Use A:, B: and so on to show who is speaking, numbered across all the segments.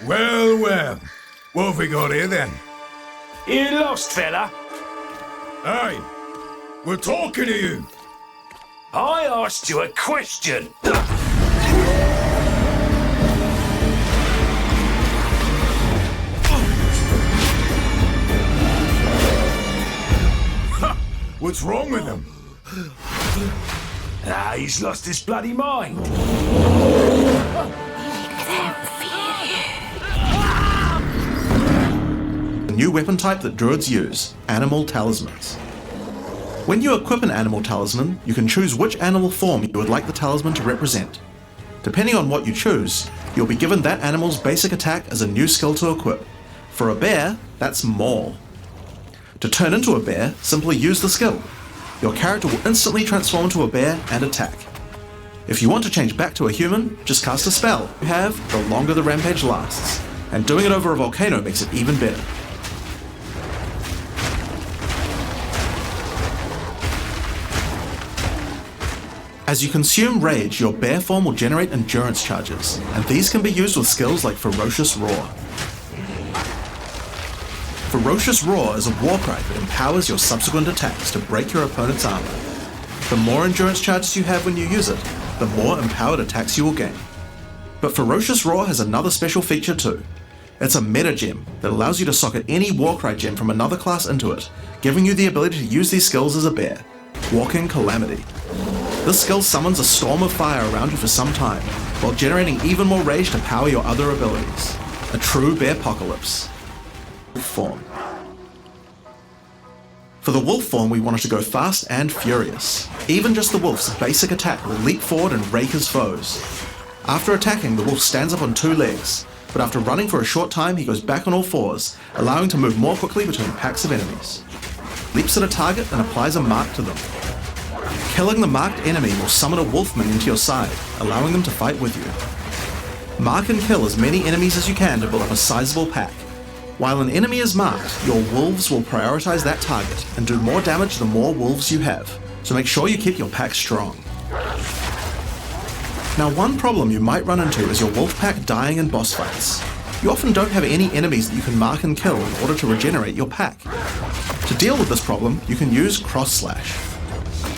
A: Well, well. What have we got here then?
B: You lost, fella?
A: Hey, we're talking to you.
B: I asked you a question.
A: What's wrong with him?
B: He's lost his bloody mind.
C: A new weapon type that Druids use, Animal Talismans. When you equip an Animal Talisman, you can choose which animal form you would like the talisman to represent. Depending on what you choose, you'll be given that animal's basic attack as a new skill to equip. For a bear, that's Maul. To turn into a bear, simply use the skill. Your character will instantly transform into a bear and attack. If you want to change back to a human, just cast a spell. You have, the longer the rampage lasts, and doing it over a volcano makes it even better. As you consume rage, your bear form will generate endurance charges, and these can be used with skills like Ferocious Roar. Ferocious Roar is a war cry that empowers your subsequent attacks to break your opponent's armor. The more endurance charges you have when you use it, the more empowered attacks you will gain. But Ferocious Roar has another special feature too. It's a meta gem that allows you to socket any Warcry gem from another class into it, giving you the ability to use these skills as a bear. Walking Calamity. This skill summons a storm of fire around you for some time, while generating even more rage to power your other abilities. A true bearpocalypse. Form. For the wolf form, we wanted to go fast and furious. Even just the wolf's basic attack will leap forward and rake his foes. After attacking, the wolf stands up on two legs, but after running for a short time, he goes back on all fours, allowing him to move more quickly between packs of enemies. Leaps at a target and applies a mark to them. Killing the marked enemy will summon a wolfman into your side, allowing them to fight with you. Mark and kill as many enemies as you can to build up a sizable pack. While an enemy is marked, your wolves will prioritize that target and do more damage the more wolves you have, so make sure you keep your pack strong. Now, one problem you might run into is your wolf pack dying in boss fights. You often don't have any enemies that you can mark and kill in order to regenerate your pack. To deal with this problem, you can use Cross Slash.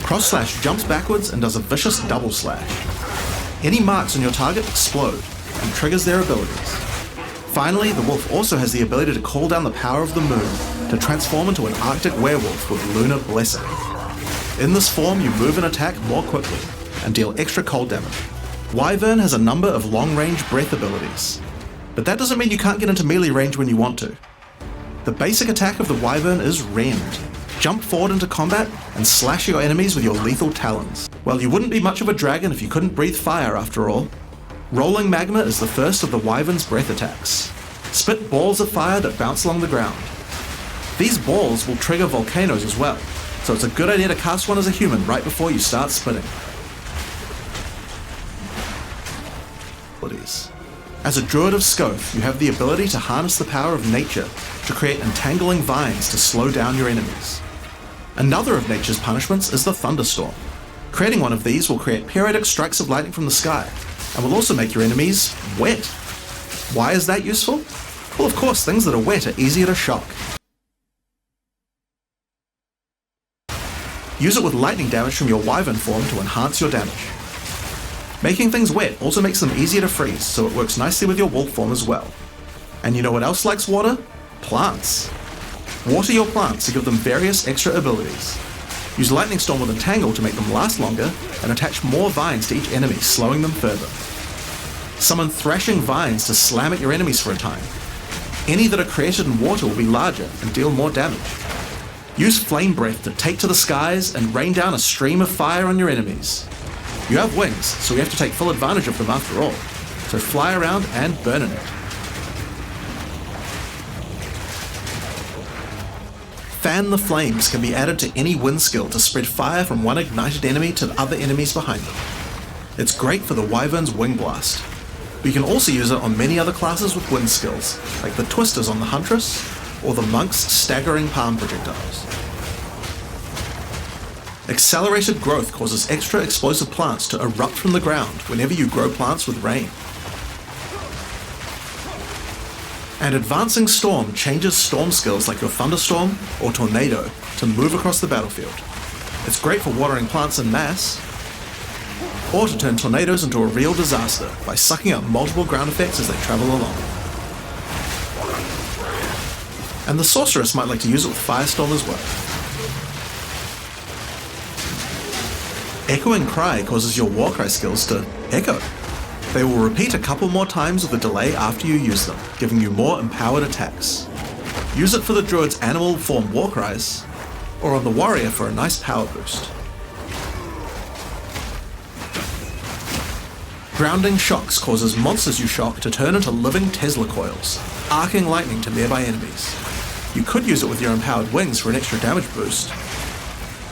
C: Cross Slash jumps backwards and does a vicious double slash. Any marks on your target explode and triggers their abilities. Finally, the wolf also has the ability to call down the power of the moon to transform into an Arctic werewolf with Lunar Blessing. In this form, you move and attack more quickly and deal extra cold damage. Wyvern has a number of long-range breath abilities, but that doesn't mean you can't get into melee range when you want to. The basic attack of the Wyvern is Rend. Jump forward into combat and slash your enemies with your lethal talons. Well, you wouldn't be much of a dragon if you couldn't breathe fire after all. Rolling Magma is the first of the Wyvern's breath attacks. Spit balls of fire that bounce along the ground. These balls will trigger volcanoes as well, so it's a good idea to cast one as a human right before you start spitting. As a Druid of Scoth, you have the ability to harness the power of nature to create entangling vines to slow down your enemies. Another of nature's punishments is the thunderstorm. Creating one of these will create periodic strikes of lightning from the sky, and will also make your enemies wet. Why is that useful? Well, of course, things that are wet are easier to shock. Use it with lightning damage from your Wyvern form to enhance your damage. Making things wet also makes them easier to freeze, so it works nicely with your wolf form as well. And you know what else likes water? Plants. Water your plants to give them various extra abilities. Use Lightning Storm with Entangle to make them last longer, and attach more vines to each enemy, slowing them further. Summon Thrashing Vines to slam at your enemies for a time. Any that are created in water will be larger and deal more damage. Use Flame Breath to take to the skies and rain down a stream of fire on your enemies. You have wings, so we have to take full advantage of them after all, so fly around and burn in it. Fan the Flames can be added to any wind skill to spread fire from one ignited enemy to the other enemies behind them. It's great for the Wyvern's Wing Blast, but you can also use it on many other classes with wind skills, like the Twisters on the Huntress, or the Monk's Staggering Palm Projectiles. Accelerated growth causes extra explosive plants to erupt from the ground whenever you grow plants with rain. And Advancing Storm changes storm skills like your Thunderstorm or Tornado to move across the battlefield. It's great for watering plants en masse, or to turn tornadoes into a real disaster by sucking up multiple ground effects as they travel along. And the Sorceress might like to use it with Firestorm as well. Echoing Cry causes your Warcry skills to echo. They will repeat a couple more times with a delay after you use them, giving you more empowered attacks. Use it for the Druid's animal form Warcries, or on the Warrior for a nice power boost. Grounding Shocks causes monsters you shock to turn into living Tesla coils, arcing lightning to nearby enemies. You could use it with your empowered wings for an extra damage boost,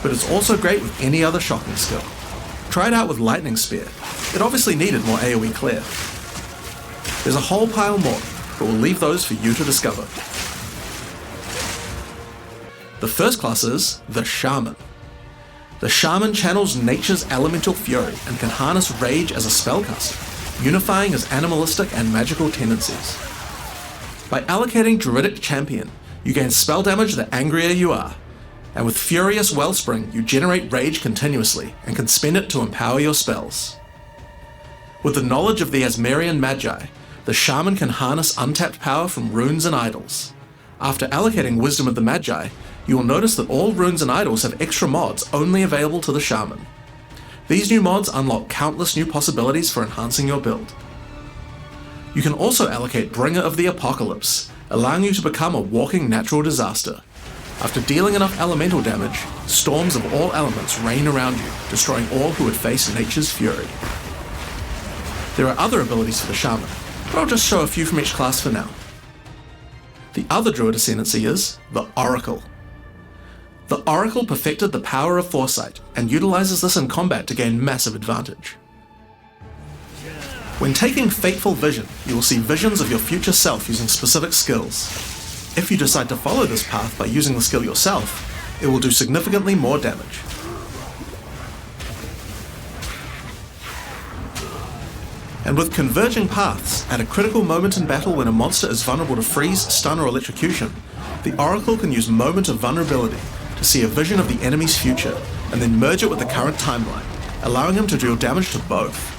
C: but it's also great with any other shocking skill. Try it out with Lightning Spear. It obviously needed more AoE clear. There's a whole pile more, but we'll leave those for you to discover. The first class is the Shaman. The Shaman channels nature's elemental fury and can harness rage as a spellcaster, unifying his animalistic and magical tendencies. By allocating Druidic Champion, you gain spell damage the angrier you are, and with Furious Wellspring you generate rage continuously and can spend it to empower your spells. With the knowledge of the Asmerian Magi, the Shaman can harness untapped power from runes and idols. After allocating Wisdom of the Magi, you will notice that all runes and idols have extra mods only available to the Shaman. These new mods unlock countless new possibilities for enhancing your build. You can also allocate Bringer of the Apocalypse, allowing you to become a walking natural disaster. After dealing enough elemental damage, storms of all elements rain around you, destroying all who would face nature's fury. There are other abilities for the Shaman, but I'll just show a few from each class for now. The other Druid Ascendancy is the Oracle. The Oracle perfected the power of Foresight and utilizes this in combat to gain massive advantage. When taking Fateful Vision, you will see visions of your future self using specific skills. If you decide to follow this path by using the skill yourself, it will do significantly more damage. And with Converging Paths, at a critical moment in battle when a monster is vulnerable to freeze, stun, or electrocution, the Oracle can use Moment of Vulnerability to see a vision of the enemy's future and then merge it with the current timeline, allowing him to deal damage to both.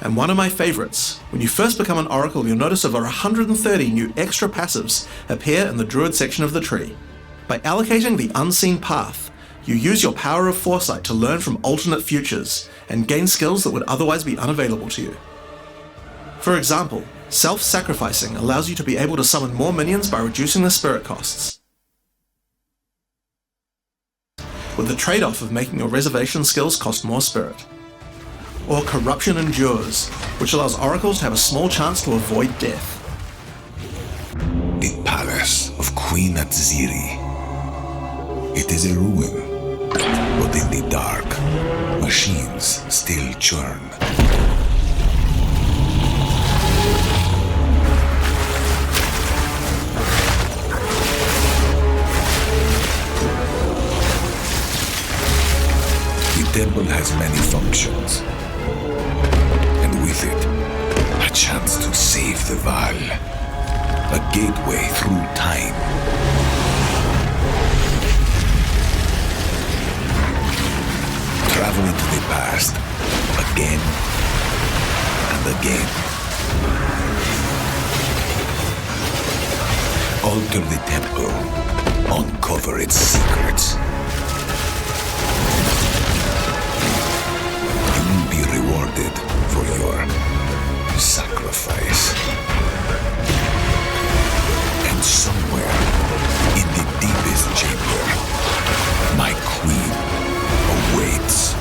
C: And one of my favorites, when you first become an Oracle, you'll notice over 130 new extra passives appear in the Druid section of the tree. By allocating the Unseen Path, you use your power of Foresight to learn from alternate futures and gain skills that would otherwise be unavailable to you. For example, self-sacrificing allows you to be able to summon more minions by reducing the spirit costs, with the trade-off of making your reservation skills cost more spirit. Or Corruption Endures, which allows oracles to have a small chance to avoid death.
D: The palace of Queen Atziri. It is a ruin, but in the dark, machines still churn. The temple has many functions, and with it, a chance to save the Vaal, a gateway through time. Travel into the past, again and again. Alter the temple, uncover its secrets. Be rewarded for your sacrifice. And somewhere in the deepest chamber, my queen awaits.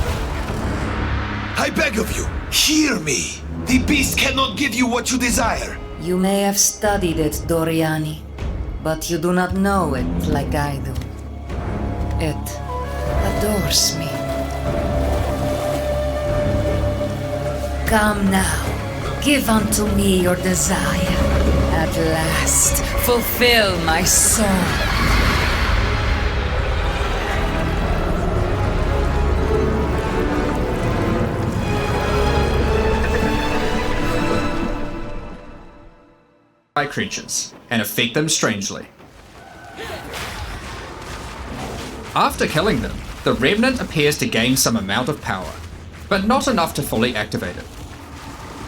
E: I beg of you, hear me. The beast cannot give you what you desire.
F: You may have studied it, Doriani, but you do not know it like I do. It adores me. Come now, give unto me your desire. At last, fulfill my soul.
G: creatures and affect them strangely. After killing them, the Remnant appears to gain some amount of power, but not enough to fully activate it.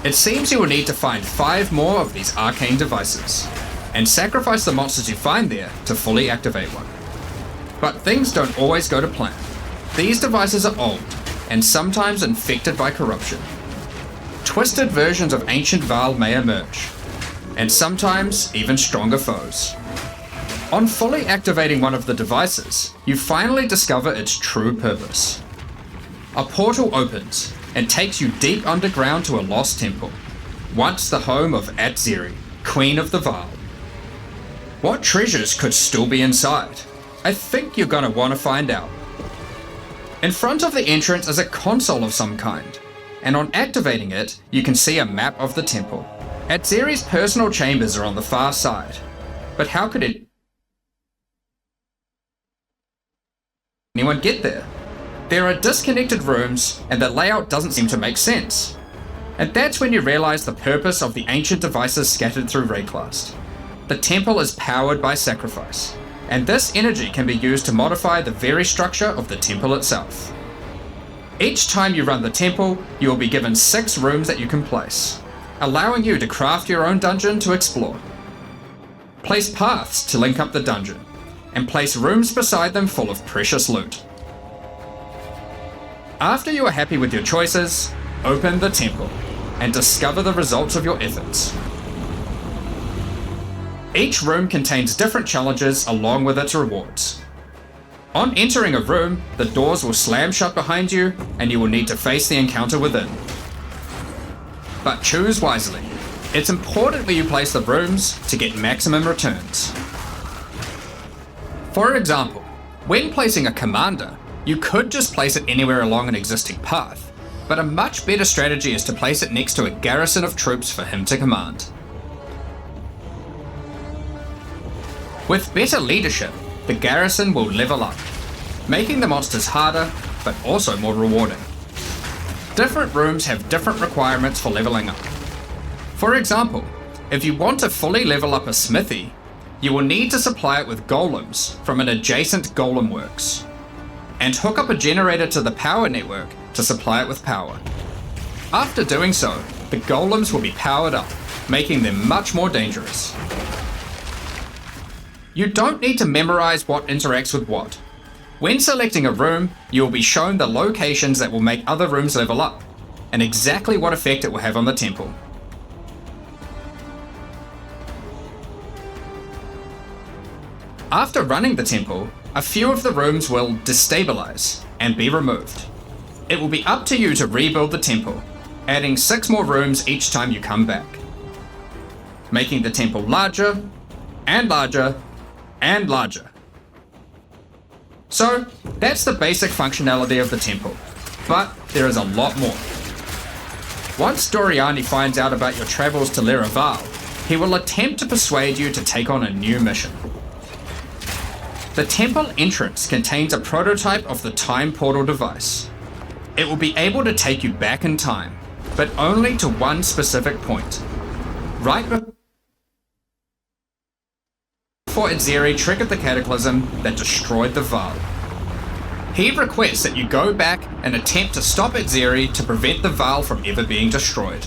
G: It seems you will need to find 5 more of these arcane devices, and sacrifice the monsters you find there to fully activate one. But things don't always go to plan. These devices are old, and sometimes infected by corruption. Twisted versions of ancient Vaal may emerge, and sometimes even stronger foes. On fully activating one of the devices, you finally discover its true purpose. A portal opens and takes you deep underground to a lost temple, once the home of Atziri, Queen of the Vaal. What treasures could still be inside? I think you're gonna want to find out. In front of the entrance is a console of some kind, and on activating it, you can see a map of the temple. Atziri's personal chambers are on the far side, but how could anyone get there? There are disconnected rooms, and the layout doesn't seem to make sense. And that's when you realize the purpose of the ancient devices scattered through Rayclast. The temple is powered by sacrifice, and this energy can be used to modify the very structure of the temple itself. Each time you run the temple, you will be given 6 rooms that you can place, allowing you to craft your own dungeon to explore. Place paths to link up the dungeon, and place rooms beside them full of precious loot. After you are happy with your choices, open the temple, and discover the results of your efforts. Each room contains different challenges along with its rewards. On entering a room, the doors will slam shut behind you, and you will need to face the encounter within. But choose wisely. It's important where you place the rooms to get maximum returns. For example, when placing a commander, you could just place it anywhere along an existing path, but a much better strategy is to place it next to a garrison of troops for him to command. With better leadership, the garrison will level up, making the monsters harder, but also more rewarding. Different rooms have different requirements for leveling up. For example, if you want to fully level up a smithy, you will need to supply it with golems from an adjacent golem works, and hook up a generator to the power network to supply it with power. After doing so, the golems will be powered up, making them much more dangerous. You don't need to memorize what interacts with what. When selecting a room, you will be shown the locations that will make other rooms level up, and exactly what effect it will have on the temple. After running the temple, a few of the rooms will destabilize and be removed. It will be up to you to rebuild the temple, adding 6 more rooms each time you come back, making the temple larger and larger and larger. So that's the basic functionality of the temple, but there is a lot more. Once Doriani finds out about your travels to Vaal, he will attempt to persuade you to take on a new mission. The temple entrance contains a prototype of the time portal device. It will be able to take you back in time, but only to one specific point. Right before Atziri triggered the cataclysm that destroyed the Vaal. He requests that you go back and attempt to stop Atziri to prevent the Vaal from ever being destroyed.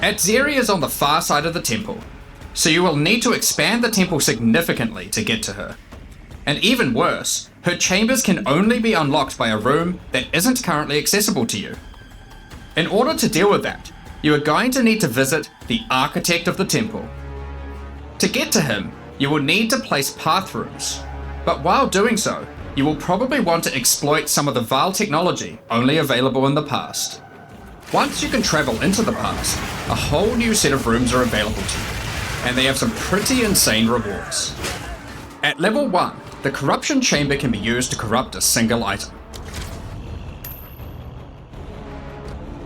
G: Atziri is on the far side of the temple, so you will need to expand the temple significantly to get to her. And even worse, her chambers can only be unlocked by a room that isn't currently accessible to you. In order to deal with that, you are going to need to visit the architect of the temple. To get to him, you will need to place path rooms, but while doing so, you will probably want to exploit some of the Vaal technology only available in the past. Once you can travel into the past, a whole new set of rooms are available to you, and they have some pretty insane rewards. At level 1, the corruption chamber can be used to corrupt a single item.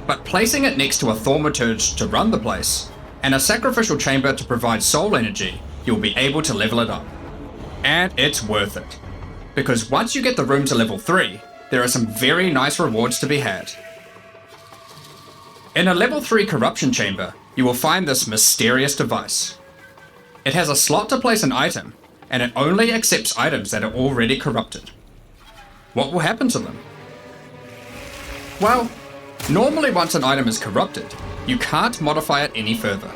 G: But placing it next to a thaumaturge to run the place, and a sacrificial chamber to provide soul energy, you'll be able to level it up. And it's worth it. because once you get the room to level 3, there are some very nice rewards to be had. In a level 3 corruption chamber, you will find this mysterious device. It has a slot to place an item, and it only accepts items that are already corrupted. What will happen to them? Well, normally once an item is corrupted, you can't modify it any further.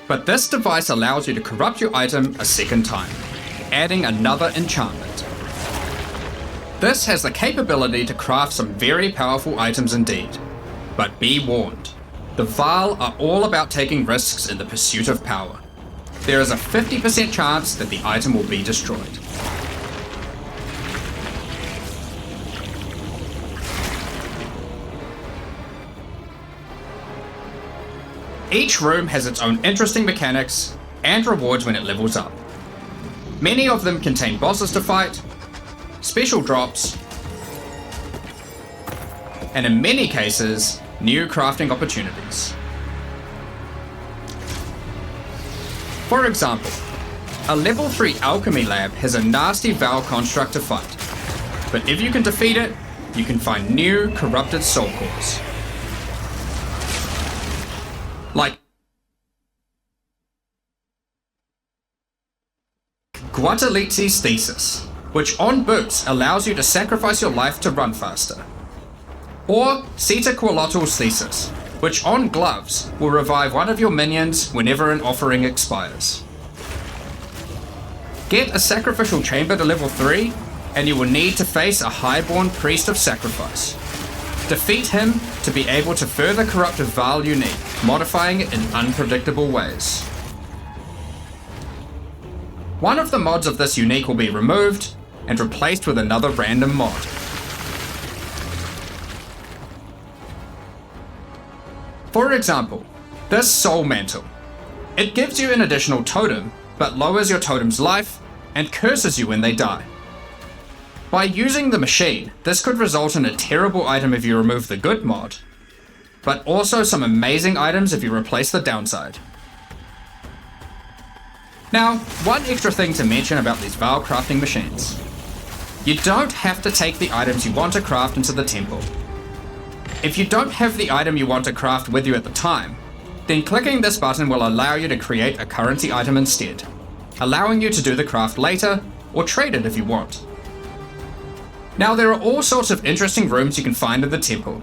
G: But this device allows you to corrupt your item a second time, adding another enchantment. This has the capability to craft some very powerful items indeed. But be warned, the Vaal are all about taking risks in the pursuit of power. There is a 50% chance that the item will be destroyed. Each room has its own interesting mechanics and rewards when it levels up. Many of them contain bosses to fight, special drops, and in many cases, new crafting opportunities. For example, a level 3 alchemy lab has a nasty Vaal construct to fight, but if you can defeat it, you can find new corrupted soul cores. Like Guatalitsi's Thesis, which on boots allows you to sacrifice your life to run faster. Or Sitaqualotl's Thesis, which on gloves will revive one of your minions whenever an offering expires. Get a sacrificial chamber to level 3, and you will need to face a highborn priest of sacrifice. Defeat him to be able to further corrupt a Vaal unique, modifying it in unpredictable ways. One of the mods of this unique will be removed and replaced with another random mod. For example, this Soul Mantle. It gives you an additional totem, but lowers your totem's life and curses you when they die. By using the machine, this could result in a terrible item if you remove the good mod, but also some amazing items if you replace the downside. Now, one extra thing to mention about these Vaal crafting machines. You don't have to take the items you want to craft into the temple. If you don't have the item you want to craft with you at the time, then clicking this button will allow you to create a currency item instead, allowing you to do the craft later or trade it if you want. Now there are all sorts of interesting rooms you can find in the temple,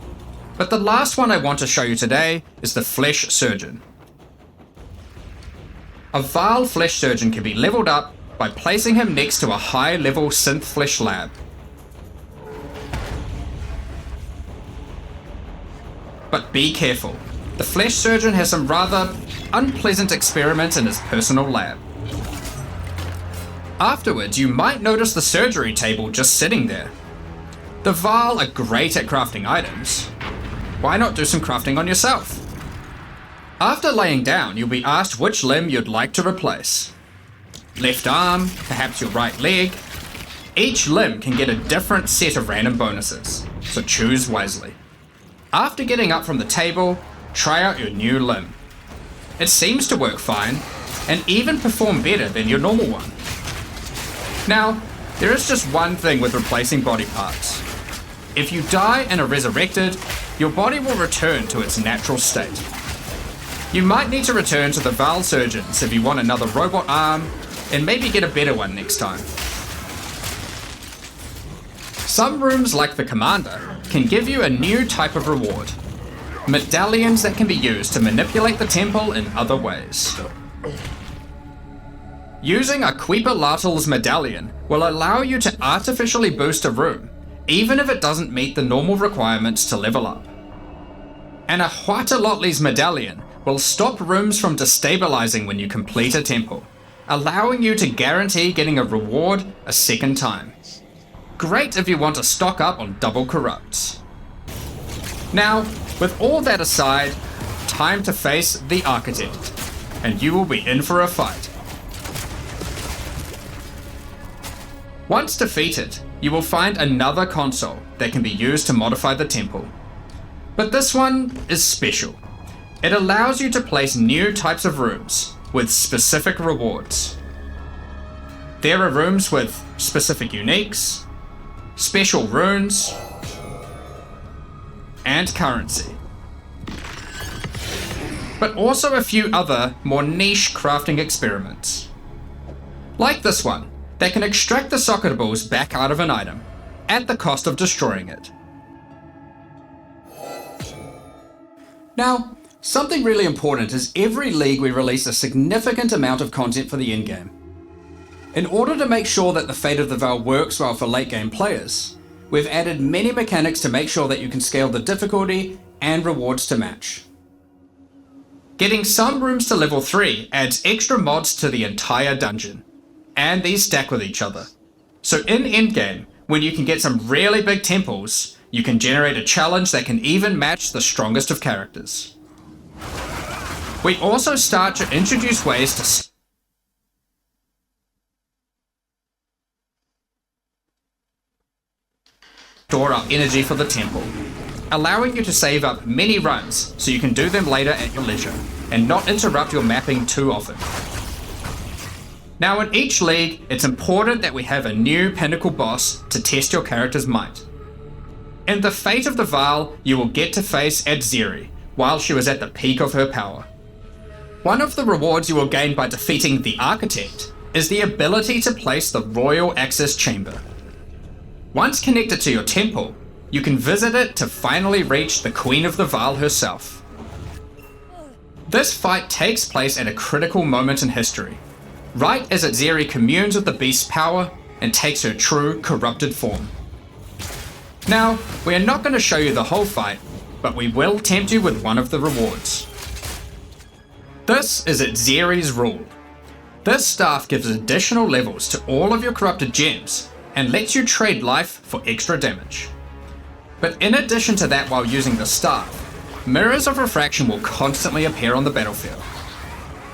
G: but the last one I want to show you today is the Flesh Surgeon. A Vaal Flesh Surgeon can be leveled up by placing him next to a high-level synth flesh lab. But be careful, the Flesh Surgeon has some rather unpleasant experiments in his personal lab. Afterwards, you might notice the surgery table just sitting there. The Vaal are great at crafting items. Why not do some crafting on yourself? After laying down, you'll be asked which limb you'd like to replace. Left arm, perhaps your right leg. Each limb can get a different set of random bonuses, so choose wisely. After getting up from the table, try out your new limb. It seems to work fine, and even perform better than your normal one. Now, there is just one thing with replacing body parts. If you die and are resurrected, your body will return to its natural state. You might need to return to the Vaal Surgeons if you want another robot arm, and maybe get a better one next time. Some rooms, like the Commander, can give you a new type of reward. Medallions that can be used to manipulate the temple in other ways. Using Aquipalatl's medallion will allow you to artificially boost a room, even if it doesn't meet the normal requirements to level up. And Huatalotli's medallion will stop rooms from destabilizing when you complete a temple, allowing you to guarantee getting a reward a second time. Great if you want to stock up on double corrupts. Now, with all that aside, time to face the Architect, and you will be in for a fight. Once defeated, you will find another console that can be used to modify the temple. But this one is special. It allows you to place new types of rooms with specific rewards. There are rooms with specific uniques, special runes, and currency. But also a few other, more niche crafting experiments. Like this one, that can extract the socket balls back out of an item, at the cost of destroying it. Now, something really important is every league we release a significant amount of content for the endgame. In order to make sure that the Fate of the Vaal works well for late game players, we've added many mechanics to make sure that you can scale the difficulty and rewards to match. Getting some rooms to level 3 adds extra mods to the entire dungeon, and these stack with each other. So in endgame, when you can get some really big temples, you can generate a challenge that can even match the strongest of characters. We also start to introduce ways to store up energy for the temple, allowing you to save up many runs so you can do them later at your leisure, and not interrupt your mapping too often. Now in each league, it's important that we have a new pinnacle boss to test your character's might. In the Fate of the Vaal, you will get to face Adzeri while she was at the peak of her power. One of the rewards you will gain by defeating the Architect is the ability to place the Royal Access Chamber. Once connected to your temple, you can visit it to finally reach the Queen of the Vaal herself. This fight takes place at a critical moment in history, right as Adzeri communes with the beast's power and takes her true corrupted form. Now, we are not going to show you the whole fight, but we will tempt you with one of the rewards. This is Adzeri's rule. This staff gives additional levels to all of your corrupted gems and lets you trade life for extra damage. But in addition to that, while using the staff, mirrors of refraction will constantly appear on the battlefield.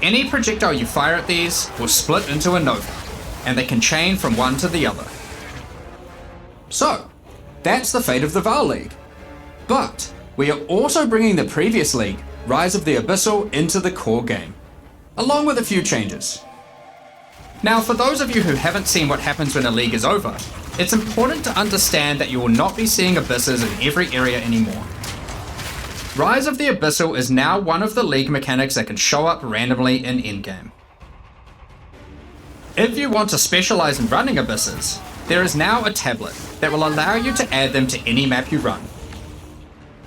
G: Any projectile you fire at these will split into a nova, and they can chain from one to the other. So, that's the Fate of the Vaal League. But we are also bringing the previous league, Rise of the Abyssal, into the core game, along with a few changes. Now, for those of you who haven't seen what happens when a league is over, it's important to understand that you will not be seeing abysses in every area anymore. Rise of the Abyssal is now one of the league mechanics that can show up randomly in endgame. If you want to specialize in running abysses, there is now a tablet that will allow you to add them to any map you run.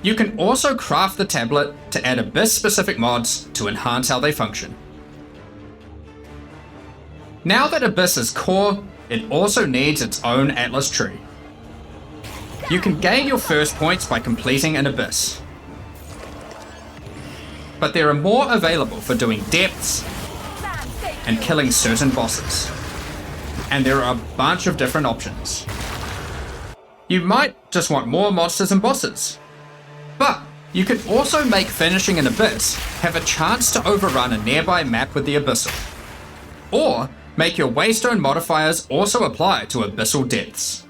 G: You can also craft the tablet to add abyss-specific mods to enhance how they function. Now that Abyss is core, it also needs its own Atlas tree. You can gain your first points by completing an Abyss, but there are more available for doing depths and killing certain bosses, and there are a bunch of different options. You might just want more monsters and bosses, but you can also make finishing an Abyss have a chance to overrun a nearby map with the Abyssal, or make your Waystone modifiers also apply to Abyssal depths.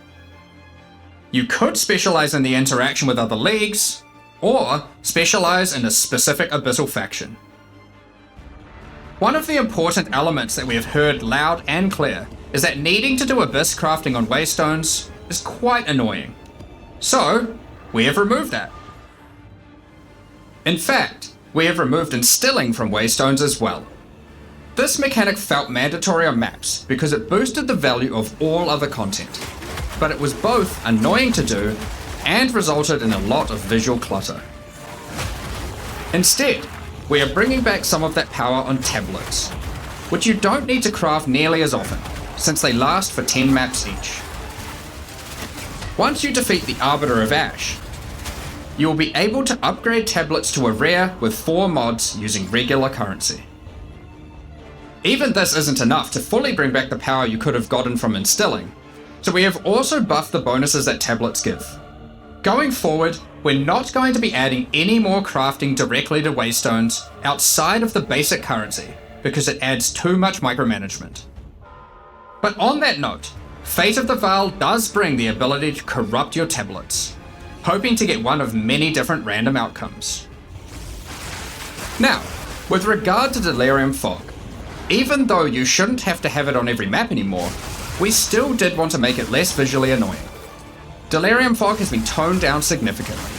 G: You could specialize in the interaction with other leagues, or specialize in a specific Abyssal faction. One of the important elements that we have heard loud and clear is that needing to do Abyss crafting on Waystones is quite annoying. So, we have removed that. In fact, we have removed instilling from Waystones as well. This mechanic felt mandatory on maps because it boosted the value of all other content, but it was both annoying to do and resulted in a lot of visual clutter. Instead, we are bringing back some of that power on tablets, which you don't need to craft nearly as often, since they last for 10 maps each. Once you defeat the Arbiter of Ash, you will be able to upgrade tablets to a rare with 4 mods using regular currency. Even this isn't enough to fully bring back the power you could have gotten from instilling, so we have also buffed the bonuses that tablets give. Going forward, we're not going to be adding any more crafting directly to Waystones outside of the basic currency, because it adds too much micromanagement. But on that note, Fate of the Vaal does bring the ability to corrupt your tablets, hoping to get one of many different random outcomes. Now, with regard to Delirium Fog, Even though you shouldn't have to have it on every map anymore, we still did want to make it less visually annoying. Delirium Fog has been toned down significantly,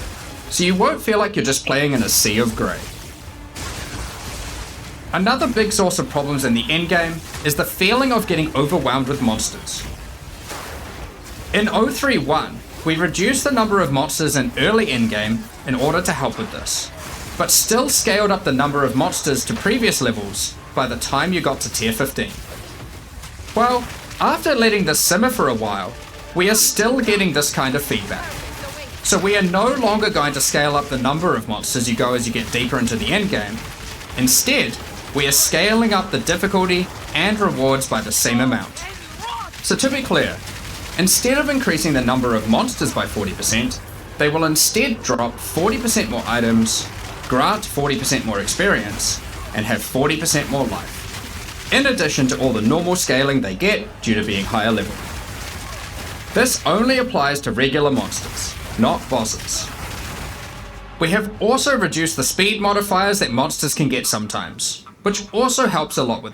G: so you won't feel like you're just playing in a sea of grey. Another big source of problems in the endgame is the feeling of getting overwhelmed with monsters. In 031, we reduced the number of monsters in early endgame in order to help with this, but still scaled up the number of monsters to previous levels by the time you got to tier 15. Well, after letting this simmer for a while, we are still getting this kind of feedback. So we are no longer going to scale up the number of monsters you go as you get deeper into the endgame. Instead, we are scaling up the difficulty and rewards by the same amount. So to be clear, instead of increasing the number of monsters by 40%, they will instead drop 40% more items, grant 40% more experience, and have 40% more life, in addition to all the normal scaling they get due to being higher level. This only applies to regular monsters, not bosses. We have also reduced the speed modifiers that monsters can get sometimes, which also helps a lot with